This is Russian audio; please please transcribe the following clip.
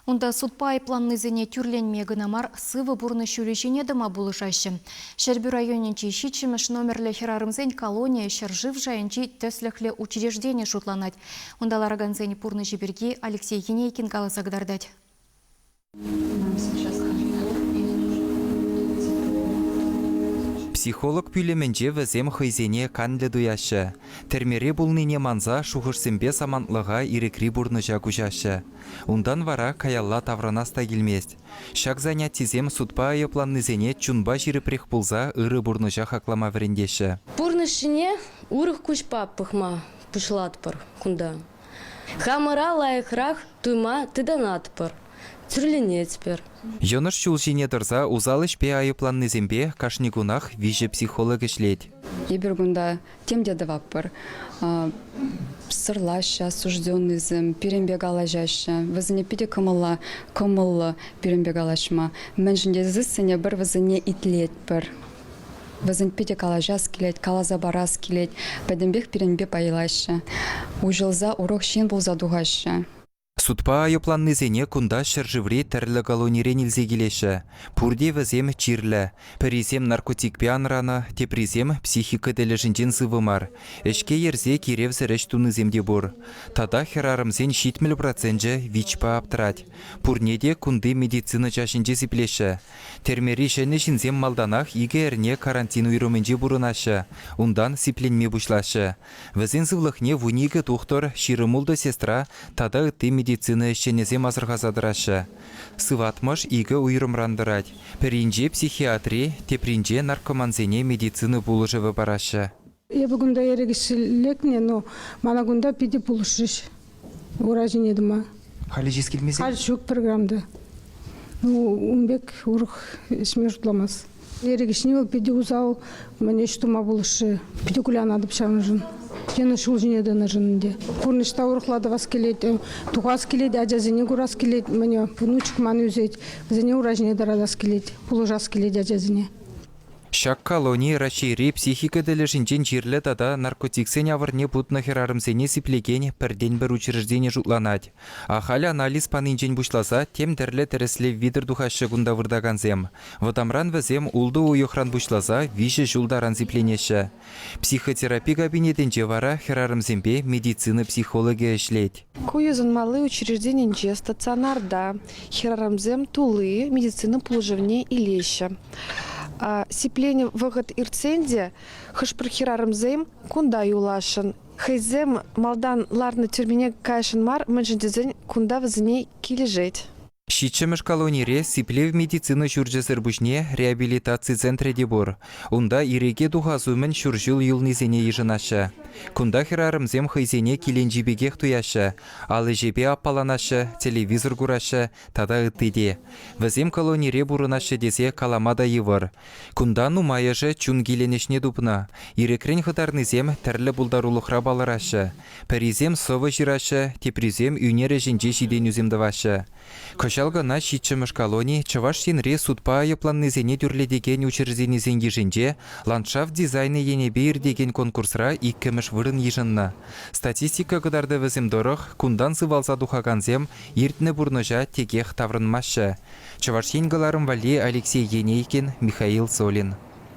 Онда судпай планнызыне тюрленме гынамар сывы бурны шүлешіне дыма булышашы. Шербю районенчи щичимыш номерлі херарымзен колония шаржив жайынчи төсліхлі учреждение шутланать. Онда лараганзен пурны жиберги Алексей Енейкин каласагдардать. Психолог пүлеменже візем хойзене канлі дуяшы. Термере булныне манза шухышсембе самантлыға ирекри бурныжа күжашы. Ундан вара каялла тавранаста келмест. Шак занятизем судпа айыпланнызене чунба жиріпрех булза ыры бурныжа хаклама врендеші. Бурнышыне урых күшпа пыхма пышлатпыр кунда. Хамыра лайықрақ туйма тыданатпыр. Түрленетпір. Йоныш чулжине дырза узалыш пе айыпланнызембе кашнигунах виже психолог ішлет. Ебергунда темде даваппыр. Сырлаща, сужденныйзым, перембегалажаща. Візіне пиде кымылы перембегалашма. Мәнжінде зысыне бір візіне итлетпір. Візін пиде калажас келет, калаза барас келет. Бәдімбек перембе пайылашы. Ужылза урок шен болза дуғашы. Судпа айыпланнызене кунда шыржыври тәрлі колонире нилзе келеші. Пурде візем чирлі. Пірізем наркотикпе анраны, тепризем психика дәліжінден сывымар. Эшке ерзе керев зіріш туныземде бұр. Тада херарымзен 70% вичпа аптырать. Пурнеде кунды медицина жашынже зіплеші. Термери жәні жінзем малданах иге әрне карантин уйрымынже бұрынашы. Ундан сипленме бұшлашы. Візен зывлықне вунигі доктор Ширымулды сестра тада үтті медицина ішченезе мазырғазадырашы. Сыватмыш игі уйрымрандырать. Перинже психиатри, тепринже наркоманзене медицина булыжывы барашы. Ебігінда ерегішілекне, но мана гунда пиде булышыш. Уражын едіма. Халі жез келмесе? Халі жоқ программда. Умбек урық ішме жұтламас. Ерегішіне ол пиде узау, мәне іштума булышы. Пиде күлян адып шамыжын. Жені шул жинедіні жынынде. Курнышта урықлады вас келет, туғас келет, әжазіне құрас келет, мәне внучық маны үзет, зіне уражіне дарадас келет, пулыжас келет әжазіне. Шак колонии рашири психика дәліжінчен жерлі тада наркотиксен авырне бұтны херарымсене сиплеген пірден бір учреждение жұтланад. Ахалі анализ панынчен бұшласа, тем дәрлі тәріслі видір дұхашы күнда вырдаганзем. Ватамран візем улды ойықран бұшласа, виші жұлдаран сипленеші. Психотерапия кабинетінче вара херарымзембе медицина психология ішлет. Куезон малы учреждениенче стационарда херарымзем тулы медицина положевне и леща. Сипление выход ирценде хышпыр херарымзем кунда юлашын. Хайзем малдан ларны тюрмене кайшын мар мэнжіндезен кунда візіне кележет. Щичемеш колонире сиплев медицина жүржесір бұшне реабилитация центреде бұр. Унда иреге дұғазумен шүржіл юлнезене ежінашы. Кунда херарымзем хайзене келенжебегех туяшы. Алы жебе аппаланашы, телевизор құрашы, тада үттеде. Візем колонире бұрынашы десе каламада евір. Кунда нумайыжы чун келенешне дупна. Ирекрен хытарнызем тәрлі бұлдарулықра баларашы. Пәризем совы жирашы, тепризем үйнері жінже жиден үземдавашы. Кошалгана щичемеш колонии чаваш сенре судпа айыпланнызене дүрледеген учреждениесен ежінже ландшафт дизайны енебе ирдеген конкурсра иккемеш вырын ежінна. Статистика кыдарды візімдорық кундан сывалса духаганзем иртні бұрныжа тегех таврынмашы. Чаваш сенгіларым вали Алексей Енейкин, Михаил Солин.